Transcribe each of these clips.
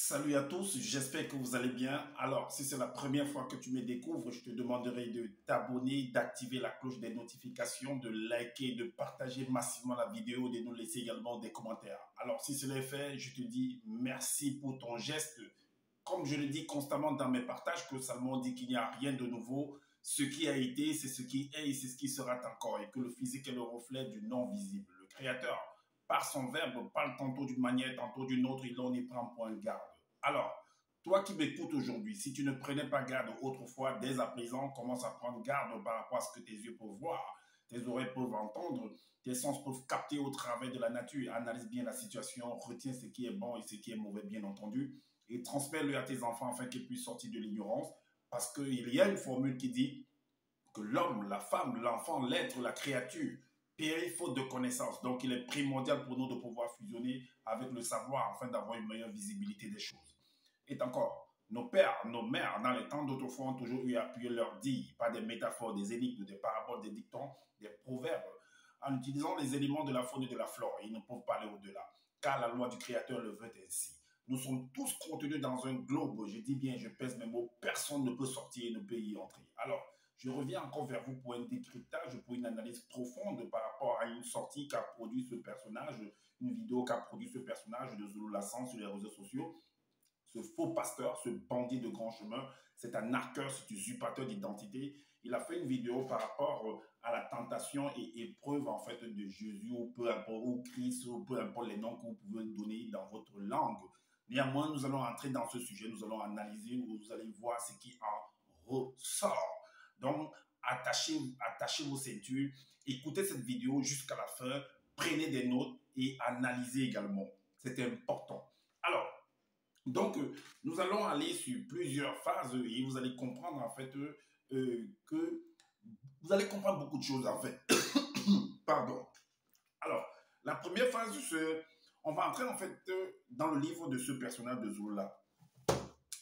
Salut à tous, j'espère que vous allez bien. Alors, si c'est la première fois que tu me découvres, je te demanderai de t'abonner, d'activer la cloche des notifications, de liker, de partager massivement la vidéo, de nous laisser également des commentaires. Alors, si cela est fait, je te dis merci pour ton geste. Comme je le dis constamment dans mes partages, que Salomon dit qu'il n'y a rien de nouveau. Ce qui a été, c'est ce qui est et c'est ce qui sera encore. Et que le physique est le reflet du non-visible. Le Créateur, par son verbe, parle tantôt d'une manière, tantôt d'une autre, et l'on y prend point garde. Alors, toi qui m'écoutes aujourd'hui, si tu ne prenais pas garde autrefois, dès à présent, commence à prendre garde par rapport à ce que tes yeux peuvent voir, tes oreilles peuvent entendre, tes sens peuvent capter au travers de la nature. Analyse bien la situation, retiens ce qui est bon et ce qui est mauvais, bien entendu, et transmets-le à tes enfants afin qu'ils puissent sortir de l'ignorance. Parce qu'il y a une formule qui dit que l'homme, la femme, l'enfant, l'être, la créature périt faute de connaissances. Donc, il est primordial pour nous de pouvoir fusionner avec le savoir afin d'avoir une meilleure visibilité des choses. Et encore, nos pères, nos mères, dans les temps d'autrefois, ont toujours eu à appuyer leur dire par des métaphores, des énigmes, des paraboles, des dictons, des proverbes, en utilisant les éléments de la faune et de la flore. Ils ne peuvent pas aller au-delà, car la loi du Créateur le veut ainsi. Nous sommes tous contenus dans un globe. Je dis bien, je pèse mes mots, personne ne peut sortir et ne peut y entrer. Alors, je reviens encore vers vous pour un décryptage, pour une analyse profonde par rapport à une sortie qu'a produit ce personnage, une vidéo qu'a produit ce personnage de Zulu Lassan sur les réseaux sociaux. Ce faux pasteur, ce bandit de grand chemin, c'est un arqueur, c'est un usurpateur d'identité. Il a fait une vidéo par rapport à la tentation et épreuve en fait de Jésus, ou peu importe, ou Christ, ou peu importe les noms que vous pouvez donner dans votre langue. Néanmoins, nous allons entrer dans ce sujet, nous allons analyser, vous allez voir ce qui en ressort. Donc, attachez vos ceintures, écoutez cette vidéo jusqu'à la fin, prenez des notes et analysez également. C'est important. Alors, donc, nous allons aller sur plusieurs phases et vous allez comprendre en fait que vous allez comprendre beaucoup de choses en fait. Pardon. Alors, la première phase, on va entrer en fait dans le livre de ce personnage de Zola.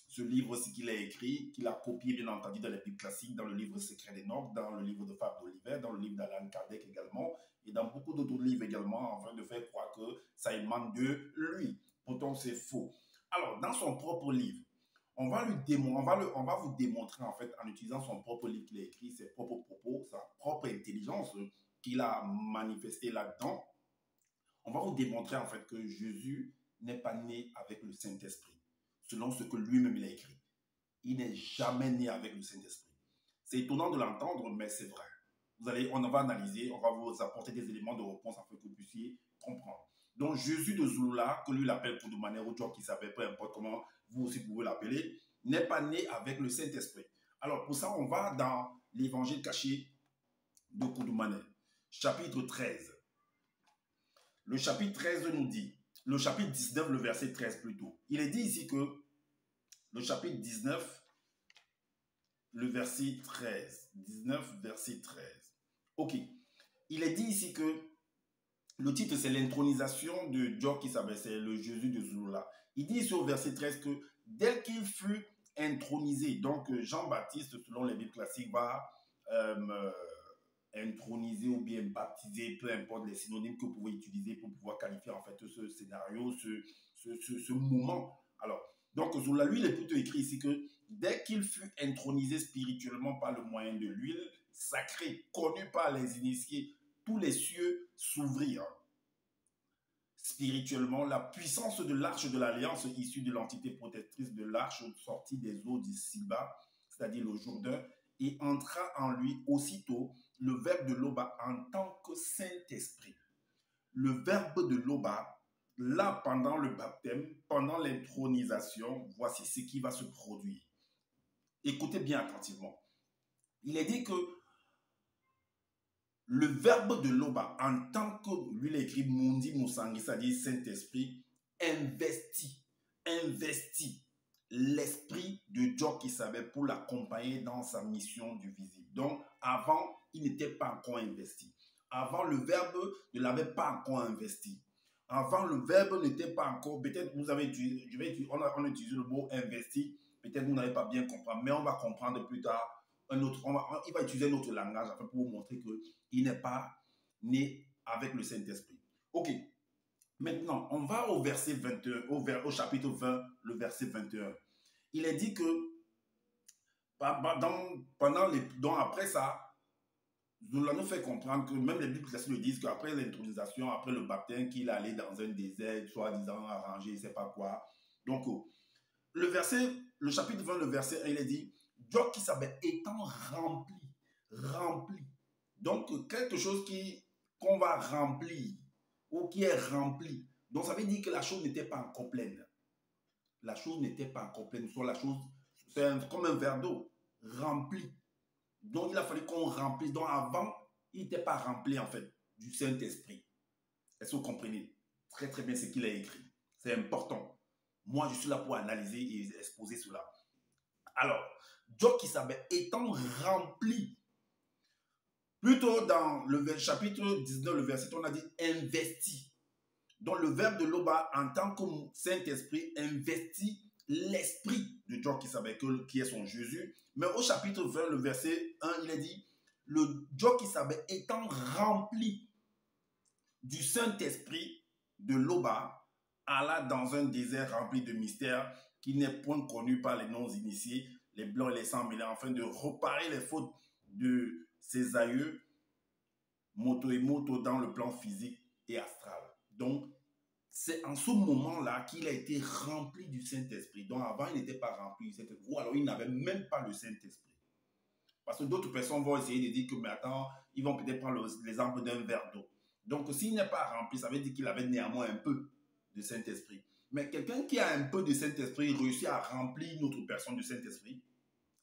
Ce livre, c'est qu'il a écrit, qu'il a copié bien entendu dans les Bibles classiques, dans le livre Secret des Nobles, dans le livre de Fabre d'Olivet, dans le livre d'Alan Kardec également, et dans beaucoup d'autres livres également, afin de faire croire que ça émane de lui. Pourtant, c'est faux. Alors, dans son propre livre, on va vous démontrer en fait, en utilisant son propre livre qu'il a écrit, ses propres propos, sa propre intelligence qu'il a manifestée là-dedans. On va vous démontrer en fait que Jésus n'est pas né avec le Saint-Esprit, selon ce que lui-même il a écrit. Il n'est jamais né avec le Saint-Esprit. C'est étonnant de l'entendre, mais c'est vrai. On va analyser, on va vous apporter des éléments de réponse afin que vous puissiez comprendre. Donc Jésus de Zulula, que lui l'appelle pour de manière ou qui savait, peu importe comment vous aussi pouvez l'appeler, n'est pas né avec le Saint-Esprit. Alors pour ça, on va dans l'évangile caché de Koudoumane, chapitre 13. Le chapitre 13 nous dit, le chapitre 19, le verset 13 plutôt. Il est dit ici que le chapitre 19, le verset 13. 19, verset 13. Ok. Il est dit ici que le titre, c'est l'intronisation de Dieu qui s'appelle, c'est le Jésus de Zulula. Il dit ici au verset 13 que dès qu'il fut intronisé, donc Jean-Baptiste, selon les Bibles classiques, va introniser ou bien baptiser, peu importe les synonymes que vous pouvez utiliser pour pouvoir qualifier en fait ce scénario, ce moment. Alors, donc Zola, lui, il est plutôt écrit ici que dès qu'il fut intronisé spirituellement par le moyen de l'huile sacrée, connue par les initiés, tous les cieux s'ouvrirent. Spirituellement, la puissance de l'arche de l'alliance issue de l'entité protectrice de l'arche sortie des eaux d'ici-bas, c'est-à-dire le Jourdain, et entra en lui aussitôt le verbe de l'Oba en tant que Saint-Esprit. Le verbe de l'Oba, là, pendant le baptême, pendant l'intronisation, voici ce qui va se produire. Écoutez bien attentivement. Il est dit que le verbe de l'Oba, en tant que, lui, il écrit Mundi Moussangi, c'est-à-dire Saint-Esprit, investit l'esprit de Dieu qui savait pour l'accompagner dans sa mission du visible. Donc, avant, il n'était pas encore investi. Avant, le verbe ne l'avait pas encore investi. Avant, le verbe n'était pas encore, peut-être vous avez utilisé, on a utilisé le mot investi, peut-être vous n'avez pas bien compris, mais on va comprendre plus tard. Il va utiliser un autre langage pour vous montrer qu'il n'est pas né avec le Saint-Esprit. Ok. Maintenant, on va au verset 21, au chapitre 20, le verset 21. Il est dit que après ça, nous l'avons fait comprendre que même les Bibles le disent qu'après l'intronisation, après le baptême, qu'il allait dans un désert, soi-disant arrangé, je ne sais pas quoi. Donc, le chapitre 20, le verset 1, il est dit, Dieu qui savait étant rempli. Donc, quelque chose qu'on va remplir ou qui est rempli. Donc, ça veut dire que la chose n'était pas encore pleine. La chose n'était pas encore pleine. Soit la chose, c'est comme un verre d'eau rempli. Donc, il a fallu qu'on remplisse. Donc, avant, il n'était pas rempli, en fait, du Saint-Esprit. Est-ce que vous comprenez? Très, très bien ce qu'il a écrit. C'est important. Moi, je suis là pour analyser et exposer cela. Alors, Dieu qui savait, étant rempli, plutôt dans le chapitre 19, le verset, on a dit investi. Donc, le verbe de Loba, en tant que Saint-Esprit, investit l'esprit de Dieu qui savait, qui est son Jésus. Mais au chapitre 20, le verset 1, il est dit, le Dieu qui savait étant rempli du Saint-Esprit de Loba, alla dans un désert rempli de mystères qui n'est point connu par les non-initiés, les blancs et les sans-mêlés, afin de réparer les fautes de ses aïeux, moto et moto dans le plan physique et astral. Donc, c'est en ce moment-là qu'il a été rempli du Saint-Esprit. Donc, avant, il n'était pas rempli du Saint-Esprit. Ou alors, il n'avait même pas le Saint-Esprit. Parce que d'autres personnes vont essayer de dire que, mais attends, ils vont peut-être prendre l'exemple d'un verre d'eau. Donc, s'il n'est pas rempli, ça veut dire qu'il avait néanmoins un peu de Saint-Esprit. Mais quelqu'un qui a un peu de Saint-Esprit réussit à remplir une autre personne du Saint-Esprit,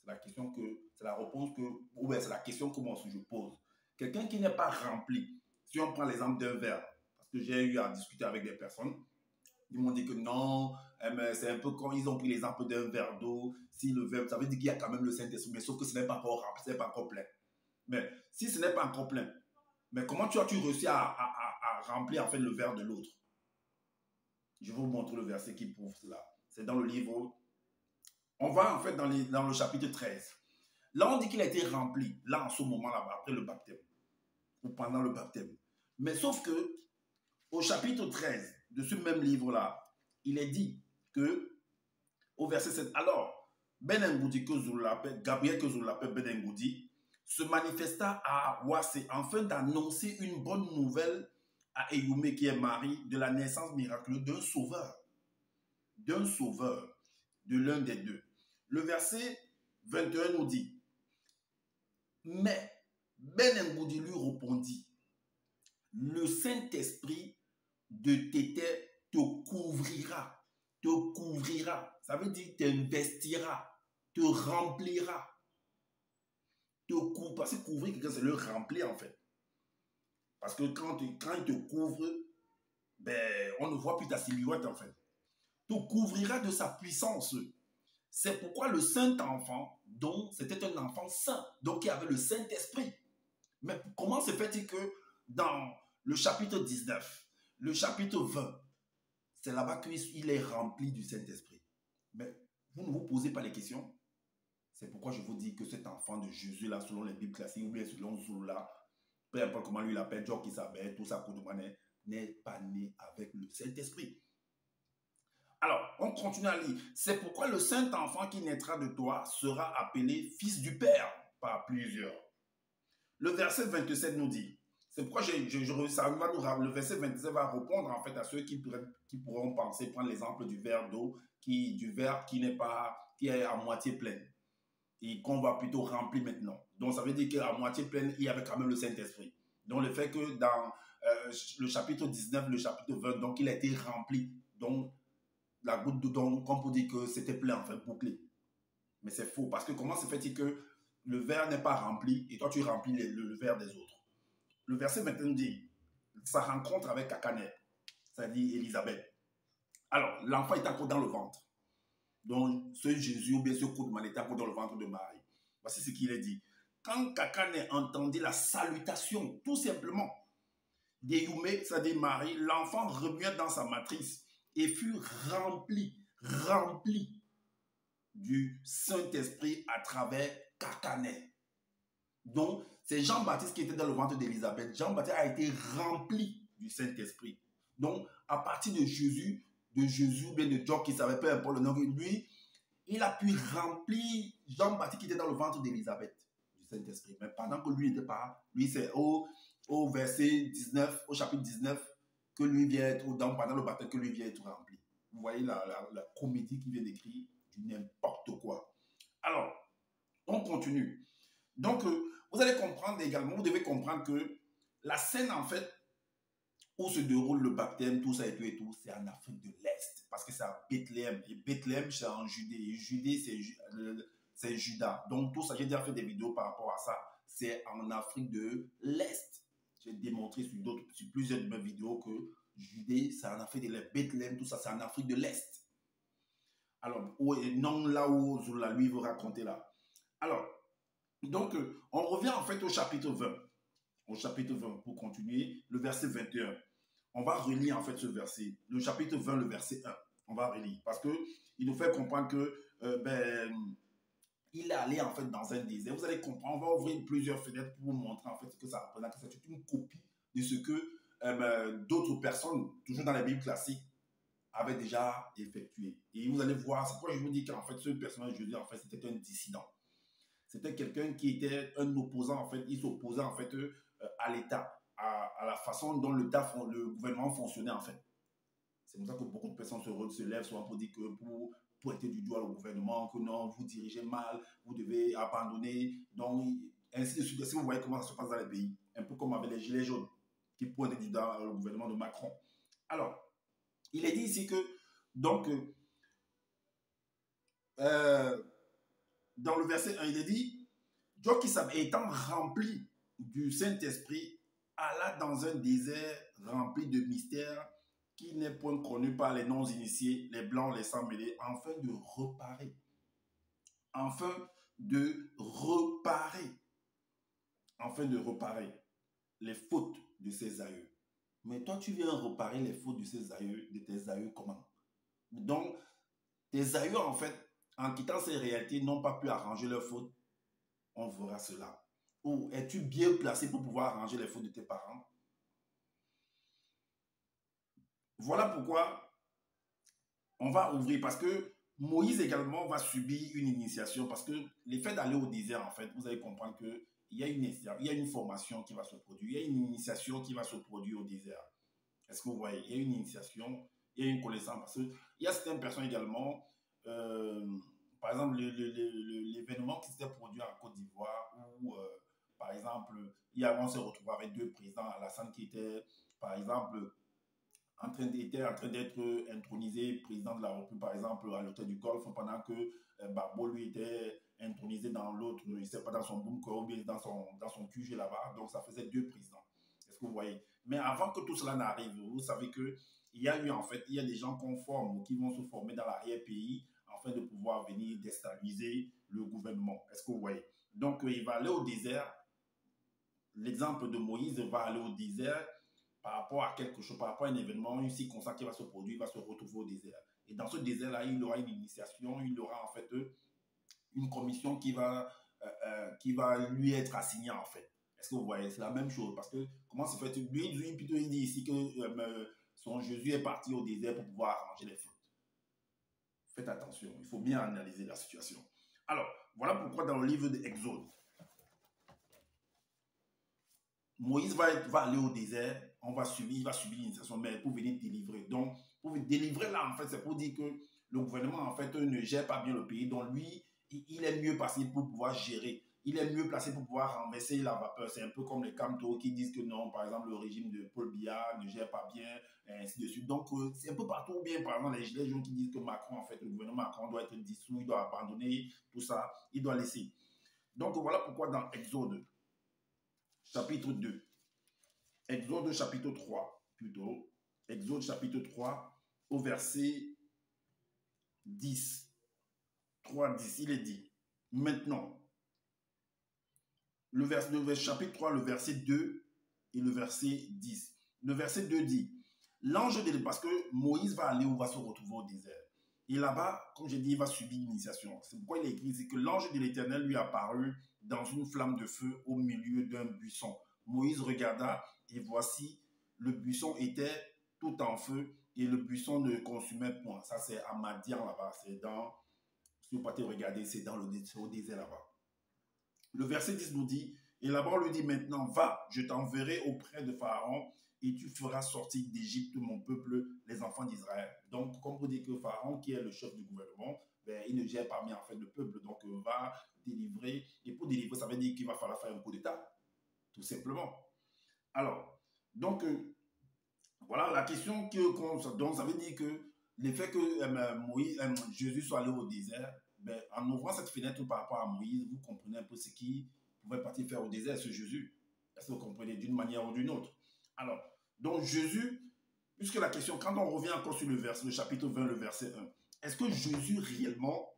c'est la réponse que, ou bien c'est la question que moi aussi je pose. Quelqu'un qui n'est pas rempli, si on prend l'exemple d'un verre, parce que j'ai eu à discuter avec des personnes, ils m'ont dit que non, c'est un peu comme ils ont pris l'exemple d'un verre d'eau. Si le verre, ça veut dire qu'il y a quand même le Saint-Esprit, mais sauf que ce n'est pas encore rempli, ce n'est pas encore plein. Mais si ce n'est pas encore plein, mais comment tu as-tu réussi à remplir en fait le verre de l'autre? Je vais vous montrer le verset qui prouve cela. C'est dans le livre. On va en fait dans le chapitre 13. Là, on dit qu'il a été rempli, là en ce moment-là, après le baptême, ou pendant le baptême. Mais sauf que, au chapitre 13 de ce même livre-là, il est dit que, au verset 7, alors, Benengoudi, Gabriel que je l'appelle Benengoudi, se manifesta à Ouassé afin d'annoncer une bonne nouvelle à Eyoume, qui est mari, de la naissance miraculeuse d'un sauveur, de l'un des deux. Le verset 21 nous dit, mais Benengoudi lui répondit, le Saint-Esprit de Tété te couvrira. Ça veut dire t'investira, te remplira. Parce que couvrir quelqu'un, c'est le remplir en fait. Parce que quand il te couvre, ben, on ne voit plus ta silhouette en fait. Te couvrira de sa puissance. C'est pourquoi le Saint-Enfant, donc c'était un enfant saint, donc qui avait le Saint-Esprit. Mais comment se fait-il que dans le chapitre 19, le chapitre 20, c'est là-bas qu'il est rempli du Saint-Esprit? Mais vous ne vous posez pas les questions. C'est pourquoi je vous dis que cet enfant de Jésus, là, selon les Bibles classiques, ou bien selon Zoula, peu importe comment lui l'appelle, Dieu qui s'appelle, tout ça, n'est pas né avec le Saint-Esprit. Alors, on continue à lire. C'est pourquoi le Saint-Enfant qui naîtra de toi sera appelé fils du Père par plusieurs. Le verset 27 nous dit, c'est pourquoi le verset 27 va répondre en fait à ceux qui pourront penser, prendre l'exemple du verre d'eau, du verre qui est à moitié plein et qu'on va plutôt remplir maintenant. Donc ça veut dire qu'à moitié pleine, il y avait quand même le Saint-Esprit. Donc le fait que dans le chapitre 19, le chapitre 20, donc il a été rempli. Donc la goutte d'eau, comme pour dire que c'était plein, en fait, bouclé. Mais c'est faux, parce que comment se fait-il que le verre n'est pas rempli et toi tu remplis le verre des autres? Le verset maintenant dit, sa rencontre avec Kakane, c'est-à-dire Élisabeth. Alors, l'enfant est encore dans le ventre. Donc, ce Jésus ou bien ce Koudman est encore dans le ventre de Marie. Voici ce qu'il est dit. Quand Kakane entendit la salutation, tout simplement, d'Eyoume, c'est-à-dire Marie, l'enfant remua dans sa matrice et fut rempli du Saint-Esprit à travers Kakane. Donc, c'est Jean-Baptiste qui était dans le ventre d'Élisabeth. Jean-Baptiste a été rempli du Saint-Esprit. Donc, à partir de Jésus, bien de Job, qui savait peu importe le nom, lui, il a pu remplir Jean-Baptiste qui était dans le ventre d'Élisabeth, du Saint-Esprit. Mais pendant que lui n'était pas, lui c'est au verset 19, au chapitre 19, que lui vient être, pendant le baptême, que lui vient être rempli. Vous voyez la comédie qu'il vient d'écrire, du n'importe quoi. Alors, on continue. Donc, vous allez comprendre également, vous devez comprendre que la scène, en fait, où se déroule le baptême, tout ça et tout, c'est en Afrique de l'Est. Parce que c'est à Bethléem. Et Bethléem, c'est en Judée. Et Judée, c'est Juda. Donc, tout ça, j'ai déjà fait des vidéos par rapport à ça. C'est en Afrique de l'Est. J'ai démontré sur plusieurs de mes vidéos que Judée, c'est en Afrique de l'Est. Bethléem, tout ça, c'est en Afrique de l'Est. Alors, non là où Zoula, lui, veut raconter là. Alors, donc, on revient en fait au chapitre 20. Au chapitre 20, pour continuer, le verset 21. On va relire en fait ce verset. Le chapitre 20, le verset 1. On va relire. Parce qu'il nous fait comprendre que il est allé en fait dans un désert. Vous allez comprendre, on va ouvrir plusieurs fenêtres pour vous montrer en fait ce que ça représente. C'est une copie de ce que d'autres personnes, toujours dans la Bible classique, avaient déjà effectué. Et vous allez voir, c'est pourquoi je vous dis qu'en fait, ce personnage, je dis en fait, c'était un dissident. C'était quelqu'un qui était un opposant, en fait. Il s'opposait, en fait, à l'État, à la façon dont le gouvernement fonctionnait, en fait. C'est comme ça que beaucoup de personnes se lèvent souvent pour dire que pour pointer du doigt le gouvernement, que non, vous dirigez mal, vous devez abandonner. Donc, ainsi de suite. Si vous voyez comment ça se passe dans les pays, un peu comme avec les Gilets jaunes, qui pointent du doigt le gouvernement de Macron. Alors, il est dit ici que, donc, dans le verset 1, il est dit, Job étant rempli du Saint-Esprit, alla dans un désert rempli de mystères qui n'est point connu par les non-initiés, les blancs, les sans-mêlés, afin de reparer. Afin de reparer. Afin de reparer les fautes de ses aïeux. Mais toi, tu viens reparer les fautes de tes aïeux comment? Donc, tes aïeux, en fait, en quittant ces réalités, n'ont pas pu arranger leurs fautes. On verra cela. Ou es-tu bien placé pour pouvoir arranger les fautes de tes parents? Voilà pourquoi on va ouvrir. Parce que Moïse également va subir une initiation. Parce que l'effet d'aller au désert, en fait, vous allez comprendre qu'il y a une formation qui va se produire. Il y a une initiation qui va se produire au désert. Est-ce que vous voyez? Il y a une initiation, il y a une connaissance. Parce qu'il y a certaines personnes également... par exemple, l'événement qui s'était produit en Côte d'Ivoire où, par exemple, on s'est retrouvé avec deux présidents, Alassane qui était, par exemple, en train d'être intronisé président de la République, par exemple, à l'hôtel du Golfe, pendant que Barbeau, lui, était intronisé dans l'autre, je ne sais pas, dans son bunker ou bien dans son QG là-bas. Donc, ça faisait deux présidents. Est-ce que vous voyez? Mais avant que tout cela n'arrive, vous savez qu'il y a eu, en fait, il y a des gens conformes qui vont se former dans l'arrière-pays afin de pouvoir venir déstabiliser le gouvernement. Est-ce que vous voyez? Donc, il va aller au désert. L'exemple de Moïse va aller au désert par rapport à quelque chose, par rapport à un événement, une circonstance qui va se produire, il va se retrouver au désert. Et dans ce désert-là, il aura une initiation, il aura en fait une commission qui va lui être assignée en fait. Est-ce que vous voyez? C'est la même chose. Parce que comment se fait lui, plutôt, il dit ici que son Jésus est parti au désert pour pouvoir arranger les fautes. Faites attention, il faut bien analyser la situation. Alors, voilà pourquoi dans le livre d'Exode, Moïse va aller au désert, il va subir l'initiation, mais pour venir délivrer. Donc, pour délivrer là, en fait, c'est pour dire que le gouvernement, en fait, ne gère pas bien le pays. Donc, lui, il est mieux placé pour pouvoir gérer. Il est mieux placé pour pouvoir renverser la vapeur. C'est un peu comme les Camto qui disent que non, par exemple, le régime de Paul Biya ne gère pas bien, et ainsi de suite. Donc, c'est un peu partout bien, par exemple, les Gilets jaunes qui disent que Macron, en fait, le gouvernement Macron doit être dissous, il doit abandonner tout ça, il doit laisser. Donc, voilà pourquoi dans Exode, chapitre 2, Exode chapitre 3, plutôt, Exode chapitre 3, au verset 10, 3, 10, il est dit, maintenant, le chapitre 3, le verset 2 et le verset 10. Le verset 2 dit, l'ange de parce que Moïse va aller où va se retrouver au désert. Et là-bas, comme j'ai dit, il va subir l'initiation. C'est pourquoi il est écrit, c'est que l'ange de l'Éternel lui apparut dans une flamme de feu au milieu d'un buisson. Moïse regarda et voici, le buisson était tout en feu et le buisson ne consumait point. Ça, c'est à Madian là-bas. C'est dans, si vous partez regarder, c'est dans au désert là-bas. Le verset 10 nous dit, et là-bas on lui dit maintenant, va, je t'enverrai auprès de Pharaon et tu feras sortir d'Égypte mon peuple, les enfants d'Israël. Donc, comme vous dites que Pharaon, qui est le chef du gouvernement, ben, il ne gère pas bien en fait le peuple, donc va délivrer. Et pour délivrer, ça veut dire qu'il va falloir faire un coup d'État, tout simplement. Alors, donc, voilà la question que, donc ça veut dire que le fait que Jésus soit allé au désert, ben, en ouvrant cette fenêtre par rapport à Moïse, vous comprenez un peu ce qu'il pouvait partir faire au désert, ce Jésus. Est-ce que vous comprenez d'une manière ou d'une autre? Alors, donc Jésus, puisque la question, quand on revient encore sur le chapitre 20, le verset 1, est-ce que Jésus réellement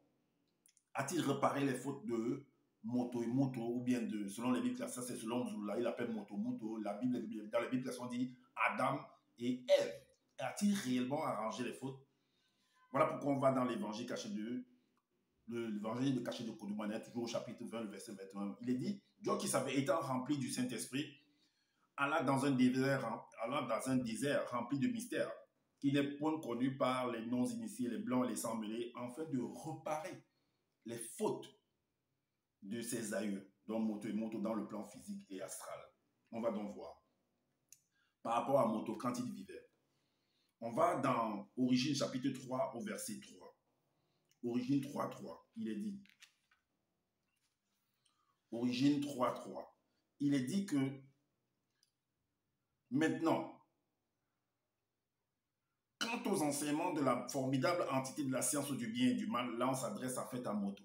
a-t-il réparé les fautes de Moto et Moto, ou bien de, selon les Bibles, ça c'est selon Zoula, il appelle Moto Moto, dans la Bible, on dit Adam et Ève. A-t-il réellement arrangé les fautes? Voilà pourquoi on va dans l'évangile caché de l'évangile de caché de Kodoumanet, toujours au chapitre 20, le verset 21. Il est dit, Dieu qui savait, étant rempli du Saint-Esprit, alla dans un désert rempli de mystères, qui n'est point connu par les non-initiés, les blancs et les sans-mêlés, afin de réparer les fautes de ses aïeux, dont Moto et Moto dans le plan physique et astral. On va donc voir. Par rapport à Moto, quand il vivait, on va dans Origine chapitre 3 au verset 3. Origine 3.3, il est dit. Origine 3.3. Il est dit que maintenant, quant aux enseignements de la formidable entité de la science du bien et du mal, là on s'adresse en fait à Moto,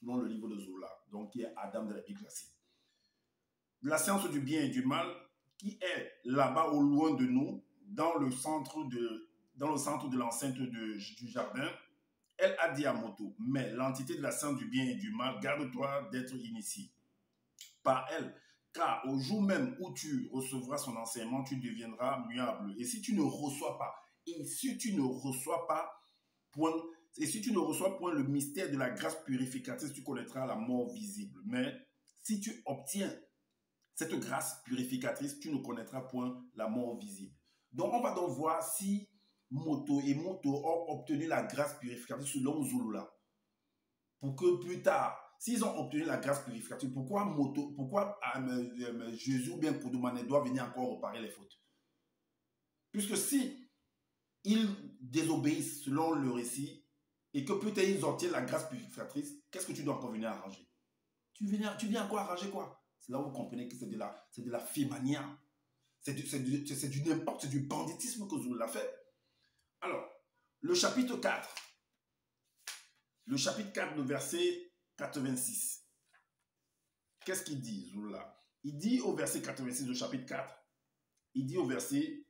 selon le livre de Zola, donc qui est Adam de la Bible classique. De la science du bien et du mal, qui est là-bas au loin de nous, dans le centre de l'enceinte du jardin, elle a dit à Moto, mais l'entité de la science du bien et du mal, garde-toi d'être initié par elle, car au jour même où tu recevras son enseignement, tu deviendras muable. Et si tu ne reçois pas, point, et si tu ne reçois point le mystère de la grâce purificatrice, tu connaîtras la mort visible. Mais si tu obtiens cette grâce purificatrice, tu ne connaîtras point la mort visible. Donc, on va donc voir si Moto et Moto ont obtenu la grâce purificatrice selon Zulula. Pour que plus tard, s'ils ont obtenu la grâce purificatrice, pourquoi Jésus ou bien Kodoumané doit venir encore réparer les fautes? Puisque si ils désobéissent selon le récit et que plus tard ils obtiennent la grâce purificatrice, qu'est-ce que tu dois encore venir arranger? Tu viens encore arranger quoi? C'est là où vous comprenez que c'est de la fémania. C'est du n'importe, c'est du banditisme que Zoula fait. Alors, le chapitre 4, le verset 86. Qu'est-ce qu'il dit, Zoula? Il dit au verset 86 du chapitre 4, il dit au verset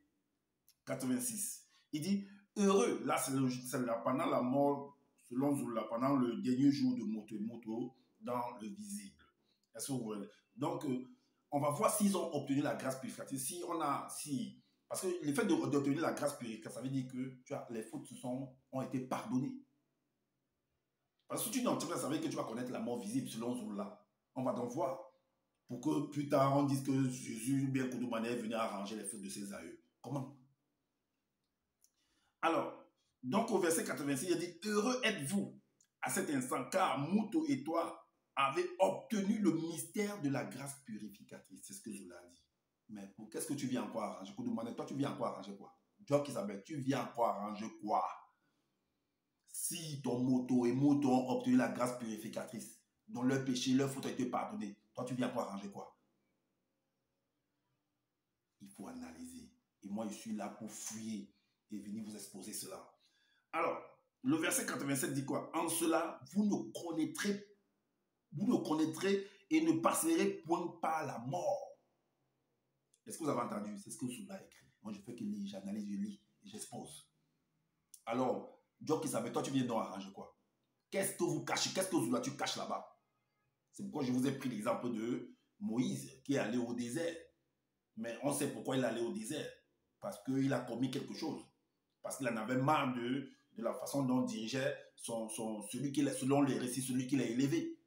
86, il dit, heureux, là c'est pendant la mort, selon Zoula, pendant le dernier jour de Moto dans le visible. Est-ce que vous voyez? Donc, on va voir s'ils ont obtenu la grâce purificatrice. Parce que le fait d'obtenir la grâce purificatrice, ça veut dire que les fautes ont été pardonnées. Parce que si tu n'obtiens pas, ça veut dire que tu vas connaître la mort visible selon Zoula. On va donc voir. Pour que plus tard, on dise que Jésus, bien Kodoumané, est venu arranger les fautes de ses aïeux. Comment? Alors, donc au verset 86, il dit, heureux êtes-vous à cet instant, car Moto et toi avez obtenu le mystère de la grâce purificatrice. C'est ce que Zola a dit. Mais qu'est-ce que tu viens encore arranger? Toi, tu viens encore arranger quoi? Job Isabelle, tu viens encore arranger quoi? Si ton Moto et Moto ont obtenu la grâce purificatrice, dont leur péché, leur faute a été pardonné, toi, tu viens encore arranger quoi? Il faut analyser. Et moi, je suis là pour fouiller et venir vous exposer cela. Alors, le verset 87 dit quoi? En cela, vous ne connaîtrez et ne passerez point par la mort. Est-ce que vous avez entendu? C'est ce que Zoula a écrit. Moi, je fais que lire, j'analyse, je lis et j'expose. Alors, Dieu qui savait, toi, tu viens donc arranger quoi? Qu'est-ce que vous cachez? Qu'est-ce que Zoula, tu caches là-bas? C'est pourquoi je vous ai pris l'exemple de Moïse qui est allé au désert. Mais on sait pourquoi il est allé au désert. Parce qu'il a commis quelque chose. Parce qu'il en avait marre de la façon dont dirigeait celui qu'il est, selon les récits, celui qu'il a élevé.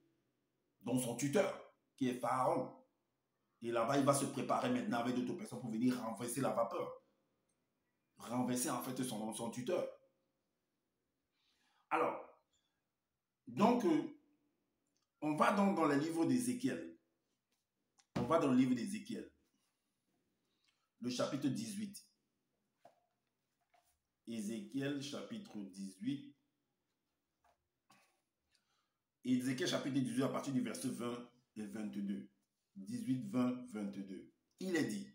Donc son tuteur, qui est Pharaon. Et là-bas, il va se préparer maintenant avec d'autres personnes pour venir renverser la vapeur. renverser en fait son tuteur. Alors, donc, on va donc dans le livre d'Ézéchiel. On va dans le livre d'Ézéchiel, le chapitre 18. Ézéchiel, chapitre 18. Ézéchiel, chapitre 18, à partir du verset 20 et 22. 18, 20, 22. Il est dit,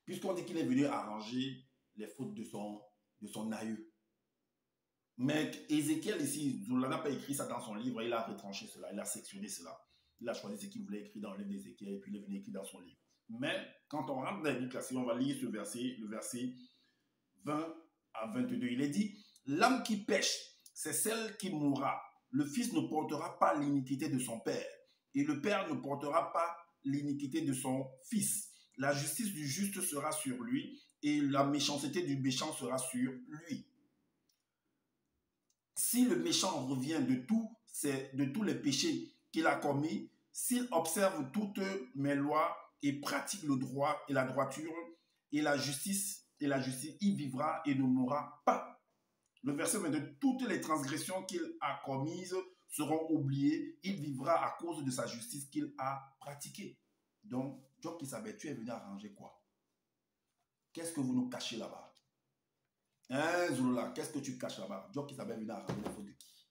puisqu'on dit qu'il est venu arranger les fautes de son aïeux. Mais Ézéchiel ici, Zola n'a pas écrit ça dans son livre, il a retranché cela, il a sectionné cela. Il a choisi ce qu'il voulait écrire dans le livre d'Ézéchiel et puis il est venu écrire dans son livre. Mais quand on rentre dans la Bible classique, on va lire ce verset, le verset 20 à 22. Il est dit, l'âme qui pêche, c'est celle qui mourra. Le fils ne portera pas l'iniquité de son père et le père ne portera pas l'iniquité de son fils. La justice du juste sera sur lui et la méchanceté du méchant sera sur lui. Si le méchant revient de tous les péchés qu'il a commis, s'il observe toutes mes lois et pratique le droit et la droiture et la justice, il vivra et ne mourra pas. Le verset 22, toutes les transgressions qu'il a commises seront oubliées, il vivra à cause de sa justice qu'il a pratiquée. Donc, Job Kisabé, tu es venu arranger quoi? Qu'est-ce que vous nous cachez là-bas? Hein, Zouloula, qu'est-ce que tu caches là-bas? Job Kisabé est venu arranger les fautes de qui?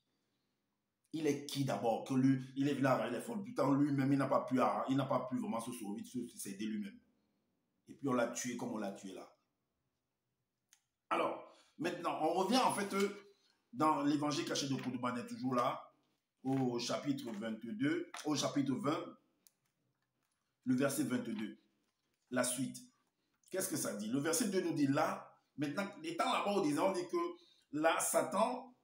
Il est qui d'abord? Que lui, il est venu arranger les fautes. Putain, lui-même, il n'a pas pu vraiment se sauver, s'aider lui-même. Et puis on l'a tué comme on l'a tué là. Alors, maintenant, on revient en fait dans l'évangile caché de Koudouman est toujours là, au chapitre 22, au chapitre 20, le verset 22. La suite. Qu'est-ce que ça dit? Le verset 2 nous dit là, maintenant, étant là-bas au disant, on dit que là, Satan,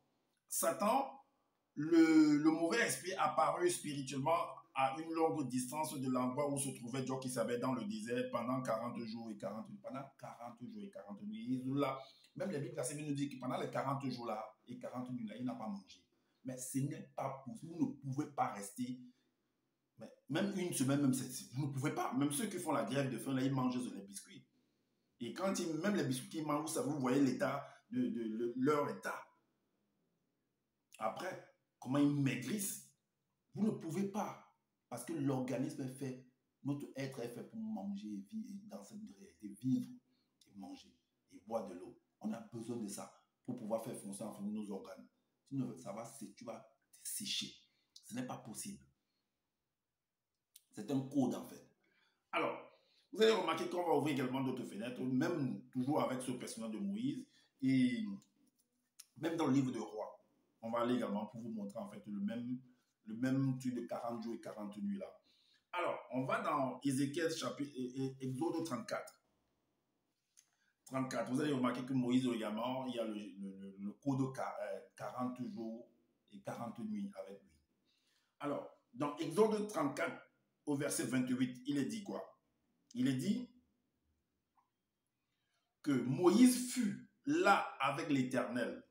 le mauvais esprit apparu spirituellement à une longue distance de l'endroit où se trouvait Job Kisabé dans le désert pendant 40 jours et 40 nuits. Pendant 40 jours et 40 nuits. Là, même les Bibles classiques nous disent que pendant les 40 jours là et 40 nuits là, il n'a pas mangé. Mais ce n'est pas possible. Vous ne pouvez pas rester. Mais même une semaine, même cette, vous ne pouvez pas. Même ceux qui font la grève de faim, là, ils mangent les biscuits. Et quand même les biscuits qu'ils mangent, vous voyez l'état de leur état. Après, comment ils maigrissent. Vous ne pouvez pas. Parce que l'organisme est fait, notre être est fait pour manger et vivre dans cette réalité, vivre et manger et boire de l'eau. On a besoin de ça pour pouvoir faire fonctionner en nos organes. Sinon, ça va, tu vas te sécher. Ce n'est pas possible. C'est un code en fait. Alors, vous allez remarquer qu'on va ouvrir également d'autres fenêtres, même toujours avec ce personnage de Moïse, et même dans le livre de Rois. On va aller également pour vous montrer en fait le même truc de 40 jours et 40 nuits là. Alors, on va dans Ézéchiel chapitre Exode 34. 34. Vous allez remarquer que Moïse également, il y a le code de 40 jours et 40 nuits avec lui. Alors, dans Exode 34, au verset 28, il est dit quoi? Il est dit que Moïse fut là avec l'Éternel.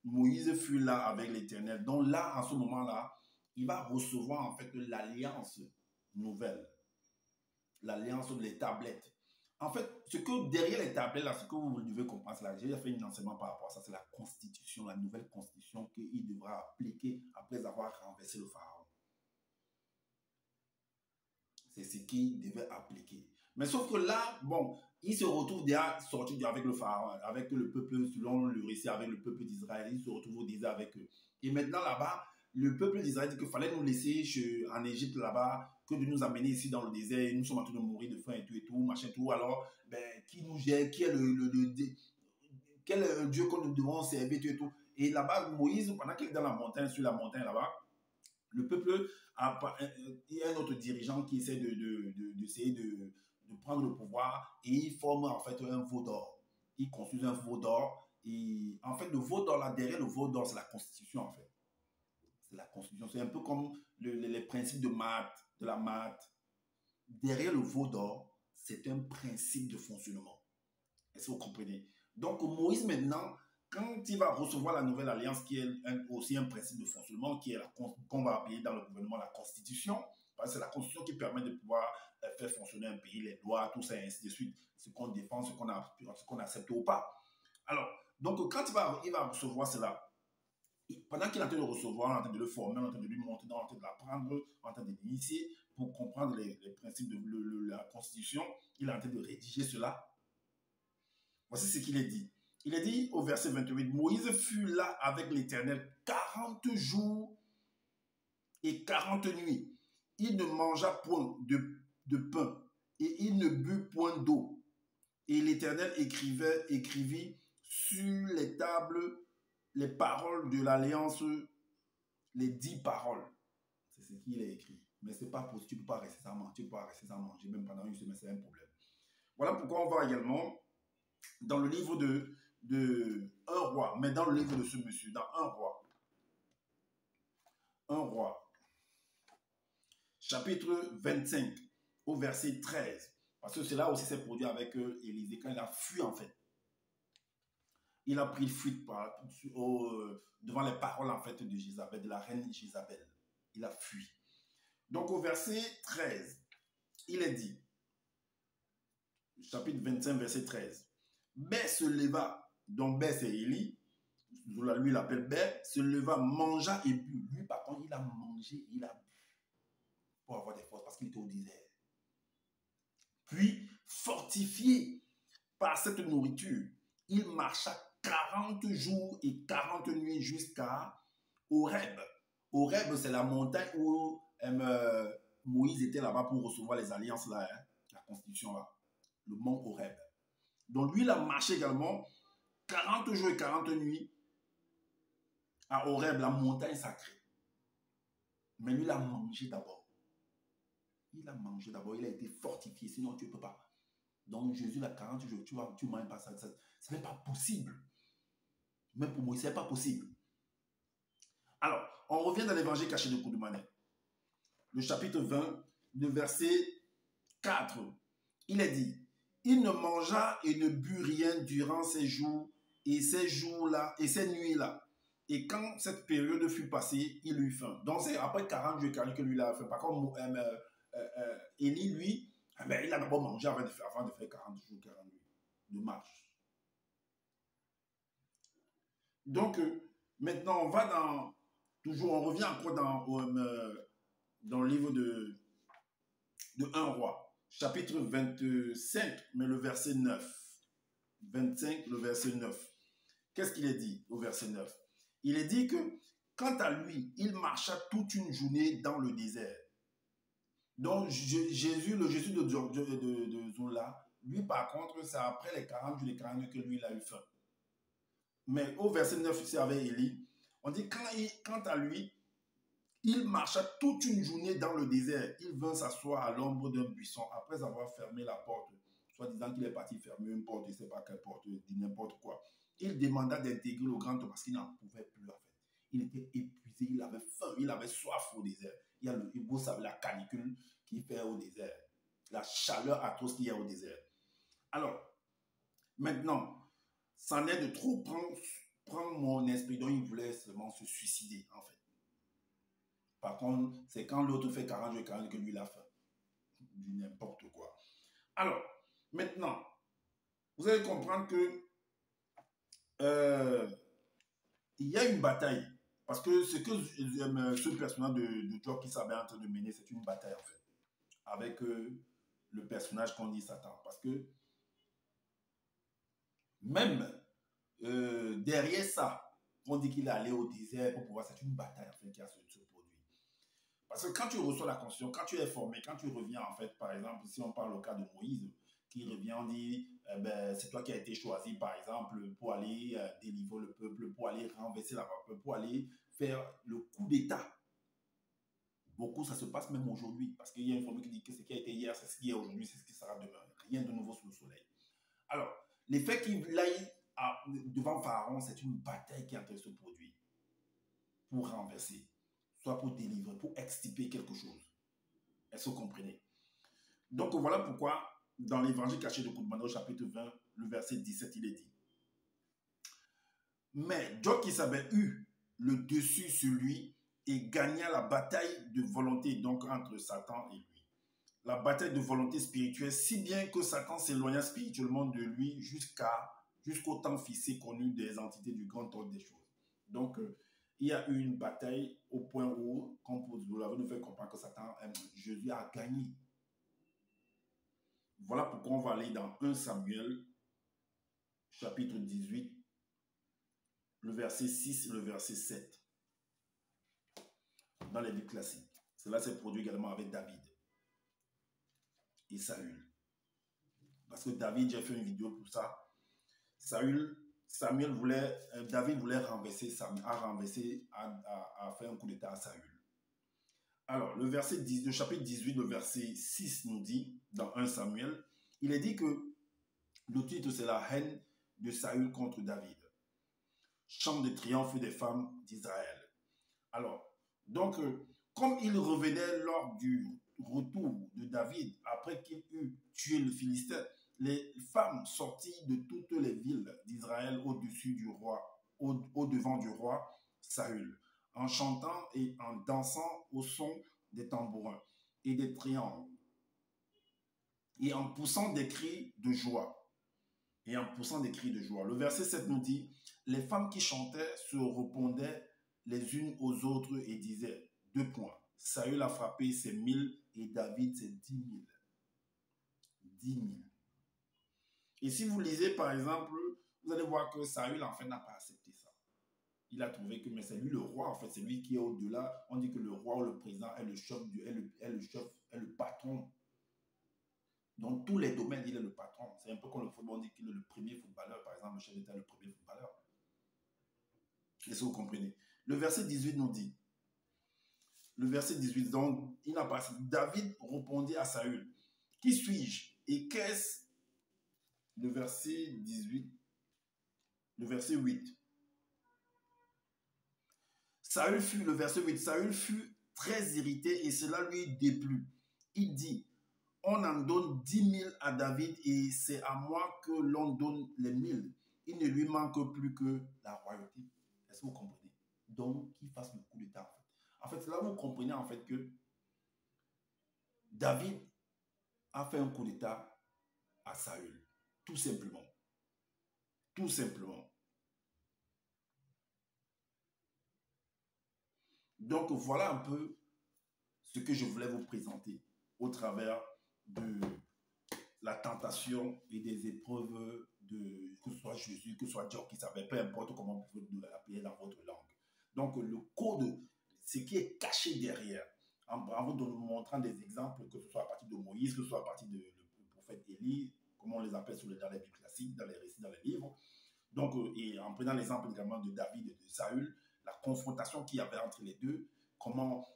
Moïse fut là avec l'Éternel. Donc là, en ce moment-là, il va recevoir en fait l'alliance nouvelle. L'alliance des tablettes. En fait, ce que derrière les tablettes, là, ce que vous devez comprendre, c'est là, j'ai fait un enseignement par rapport à ça, c'est la constitution, la nouvelle constitution qu'il devra appliquer après avoir renversé le pharaon. C'est ce qu'il devait appliquer. Mais sauf que là, bon, il se retrouve déjà sorti avec le pharaon, avec le peuple, selon le récit, avec le peuple d'Israël, il se retrouve au désert avec eux. Et maintenant là-bas, le peuple d'Israël dit qu'il fallait nous laisser en Égypte là-bas, que de nous amener ici dans le désert, et nous sommes en train de mourir de faim et tout, machin tout. Alors, ben, qui nous gère, qui est quel est le Dieu que nous devons servir, tout et tout. Et là-bas, Moïse, pendant qu'il est dans la montagne, sur la montagne là-bas, le peuple il y a un autre dirigeant qui essaie d'essayer de prendre le pouvoir et il forme en fait un veau d'or. Il construit un veau d'or et en fait le veau d'or là, derrière le veau d'or, c'est la constitution en fait. C'est la constitution. C'est un peu comme les principes de la maths. Derrière le veau d'or, c'est un principe de fonctionnement. Est-ce que vous comprenez? Donc Moïse maintenant, quand il va recevoir la nouvelle alliance, qui est aussi un principe de fonctionnement, qui est qu'on va appeler dans le gouvernement la Constitution, parce que c'est la Constitution qui permet de pouvoir faire fonctionner un pays, les lois, tout ça, et ainsi de suite, ce qu'on défend, ce qu'on accepte ou pas. Alors, donc quand il va recevoir cela, pendant qu'il est en train de recevoir, en train de le former, en train de lui montrer, en train de l'apprendre, en train de l'initier pour comprendre les principes de la Constitution, il est en train de rédiger cela. Voici ce qu'il est dit. Il est dit au verset 28, Moïse fut là avec l'Éternel 40 jours et 40 nuits. Il ne mangea point de pain et il ne but point d'eau. Et l'Éternel écrivit sur les tables les paroles de l'alliance, les 10 paroles. C'est ce qu'il a écrit. Mais c'est pas possible, tu ne peux pas rester sans manger, tu peux pas rester sans manger, même pendant une semaine, c'est un problème. Voilà pourquoi on va également dans le livre de Un roi, mais dans le livre de ce monsieur, dans Un roi, chapitre 25, au verset 13. Parce que cela aussi s'est produit avec Élisée quand il a fui en fait. Il a pris fuite devant les paroles en fait de Jézabel, de la reine Jézabel. Il a fui. Donc au verset 13, il est dit, chapitre 25, verset 13, Bé se leva, donc Bé c'est Élie, lui il l'appelle Bé, se leva, mangea et but. Lui par contre il a mangé, il a bu pour avoir des forces parce qu'il était au désert. Puis fortifié par cette nourriture, il marcha 40 jours et 40 nuits jusqu'à Horeb. Horeb, c'est la montagne où Moïse était là-bas pour recevoir les alliances, là, hein, la constitution, là, le mont Horeb. Donc lui, il a marché également 40 jours et 40 nuits à Horeb, la montagne sacrée. Mais lui, il a mangé d'abord. Il a mangé d'abord, il a été fortifié, sinon tu ne peux pas. Donc Jésus, la 40 jours, tu ne manges pas ça. Ce n'est pas possible. Même pour Moïse, ce n'est pas possible. Alors, on revient dans l'évangile caché de Koudoumané. Le chapitre 20, le verset 4. Il est dit, il ne mangea et ne but rien durant ces jours et ces jours-là et ces nuits-là. Et quand cette période fut passée, il eut faim. Donc c'est après 40 jours et 40 que lui il a faim. Par contre, Élie, lui, il a d'abord mangé avant de faire 40 jours, 40 nuits de marche. Donc, maintenant, on va toujours, on revient encore dans le livre de Un roi, chapitre 25, mais le verset 9. 25, le verset 9. Qu'est-ce qu'il est dit au verset 9? Il est dit que, quant à lui, il marcha toute une journée dans le désert. Donc, Jésus, le Jésus de Zola, lui, par contre, c'est après les 40 jours, les 40 jours que lui, il a eu faim. Mais au verset 9, c'est avec Élie, on dit, quant à lui, il marcha toute une journée dans le désert. Il vint s'asseoir à l'ombre d'un buisson après avoir fermé la porte, soit disant qu'il est parti fermer une porte, je ne sais pas quelle porte, n'importe quoi. Il demanda d'intégrer le grand homme parce qu'il n'en pouvait plus en fait. Il était épuisé, il avait faim, il avait soif au désert. Vous savez la canicule qu'il fait au désert, la chaleur atroce qu'il y a au désert. Alors, maintenant, c'en est de trop prendre mon esprit, dont il voulait seulement se suicider en fait. Par contre, c'est quand l'autre fait 40 jours et 40 que lui l'a fait. Du n'importe quoi. Alors, maintenant, vous allez comprendre que il y a une bataille. Parce que ce que ce personnage de Job qui s'avait en train de mener, c'est une bataille en fait. Avec le personnage qu'on dit Satan. Parce que même derrière ça, on dit qu'il est allé au désert pour pouvoir. C'est une bataille en fait qui a se produit. Parce que quand tu reçois la Constitution, quand tu es formé, quand tu reviens en fait, par exemple, si on parle au cas de Moïse, qui revient, on dit, c'est toi qui as été choisi, par exemple, pour aller délivrer le peuple, pour aller renverser la peuple, pour aller faire le coup d'État. Beaucoup, ça se passe même aujourd'hui, parce qu'il y a une formule qui dit que ce qui a été hier, c'est ce qui est aujourd'hui, c'est ce qui sera demain. Rien de nouveau sous le soleil. Alors, l'effet qu'il aille devant Pharaon, c'est une bataille qui est en train de se produire pour renverser, soit pour délivrer, pour extirper quelque chose. Est-ce que vous comprenez? Donc, voilà pourquoi, dans l'évangile caché de Koudoumané, au chapitre 20, le verset 17, il est dit. Mais Job qui avait eu le dessus sur lui et gagna la bataille de volonté, donc entre Satan et lui. La bataille de volonté spirituelle, si bien que Satan s'éloigna spirituellement de lui jusqu'à jusqu'au temps fixé connu des entités du grand ordre des choses. Donc, il y a eu une bataille au point où, comme vous l'avez nous fait comprendre que Satan, Jésus a gagné. Voilà pourquoi on va aller dans 1 Samuel, chapitre 18, le verset 6 et le verset 7. Dans les Bibles classiques. Cela s'est produit également avec David et Saül. Parce que David, j'ai fait une vidéo pour ça. David voulait renverser Samuel, a fait un coup d'état à Saül. Alors, le chapitre 18, le verset 6 nous dit, dans 1 Samuel, il est dit que le titre, c'est la haine de Saül contre David. Chant de triomphe des femmes d'Israël. Alors, donc, comme il revenait lors du retour de David, après qu'il eut tué le Philistin, les femmes sorties de toutes les villes d'Israël au-dessus du roi, au-devant du roi Saül, en chantant et en dansant au son des tambourins et des triangles, et en poussant des cris de joie. Le verset 7 nous dit, les femmes qui chantaient se répondaient les unes aux autres et disaient, 2 points, Saül a frappé ses 1000 et David ses 10 000. 10 000. Et si vous lisez par exemple, vous allez voir que Saül en fait n'a pas accepté ça. Il a trouvé que mais c'est lui le roi, en fait, c'est lui qui est au-delà. On dit que le roi ou le président est le chef, est le patron. Dans tous les domaines, il est le patron. C'est un peu comme le football, on dit qu'il est le premier footballeur, par exemple, le chef d'État est le premier footballeur. Est-ce que vous comprenez? Le verset 18 nous dit, donc, il n'a pas. David répondit à Saül, qui suis-je et qu'est-ce? Le verset 18, le verset 8. Le verset 8, Saül fut très irrité et cela lui déplut. Il dit, on en donne 10 000 à David et c'est à moi que l'on donne les 1000. Il ne lui manque plus que la royauté. Est-ce que vous comprenez? Donc, qu'il fasse le coup d'état. En fait, là, vous comprenez en fait que David a fait un coup d'état à Saül. Tout simplement. Tout simplement. Donc, voilà un peu ce que je voulais vous présenter au travers de la tentation et des épreuves que ce soit Jésus, que ce soit Dieu qui savait, peu importe comment vous pouvez l'appeler dans votre langue. Donc, le code, ce qui est caché derrière, en vous montrant des exemples, que ce soit à partir de Moïse, que ce soit à partir du prophète Élie, comme on les appelle dans les Bibles classiques, dans les récits, dans les livres. Donc, et en prenant l'exemple également de David et de Saül, la confrontation qu'il y avait entre les deux, comment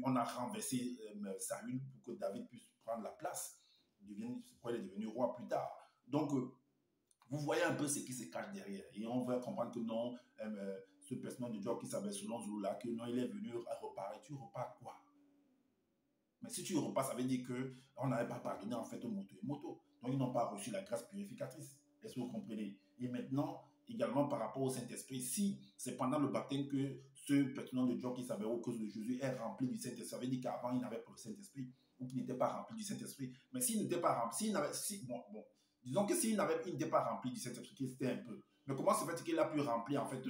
on a renversé Saül pour que David puisse prendre la place, pourquoi il est devenu roi plus tard. Donc, vous voyez un peu ce qui se cache derrière. Et on va comprendre que non, ce personnage de Dieu qui s'appelle selon Zoula, que non, il est venu reparer. Tu repars quoi? Mais si tu repars, ça veut dire qu'on n'avait pas pardonné en fait au moto. Donc, ils n'ont pas reçu la grâce purificatrice. Est-ce que vous comprenez? Et maintenant, également par rapport au Saint-Esprit, si c'est pendant le baptême que ce personnage de Dieu qui s'appelle au cause de Jésus est rempli du Saint-Esprit, ça veut dire qu'avant, il n'avait pas le Saint-Esprit ou qu'il n'était pas rempli du Saint-Esprit. Mais s'il n'était pas rempli, disons que s'il n'était pas rempli du Saint-Esprit, c'était un peu. Mais comment se fait qu'il a pu remplir en fait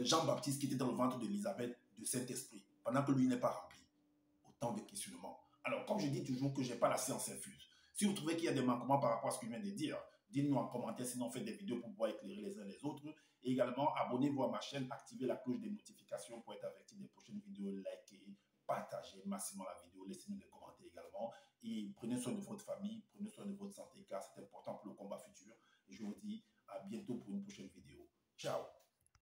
Jean-Baptiste qui était dans le ventre d'Élisabeth de Saint-Esprit, pendant que lui n'est pas rempli? Autant de questionnements. Alors, comme je dis toujours que je n'ai pas la science infuse, si vous trouvez qu'il y a des manquements par rapport à ce que je viens de dire, dites-nous en commentaire, sinon faites des vidéos pour pouvoir éclairer les uns les autres. Et également, abonnez-vous à ma chaîne, activez la cloche des notifications pour être averti des prochaines vidéos, likez, partagez massivement la vidéo, laissez-nous des commentaires également. Et prenez soin de votre famille, prenez soin de votre santé, car c'est important pour le combat futur. Et je vous dis à bientôt pour une prochaine vidéo. Ciao!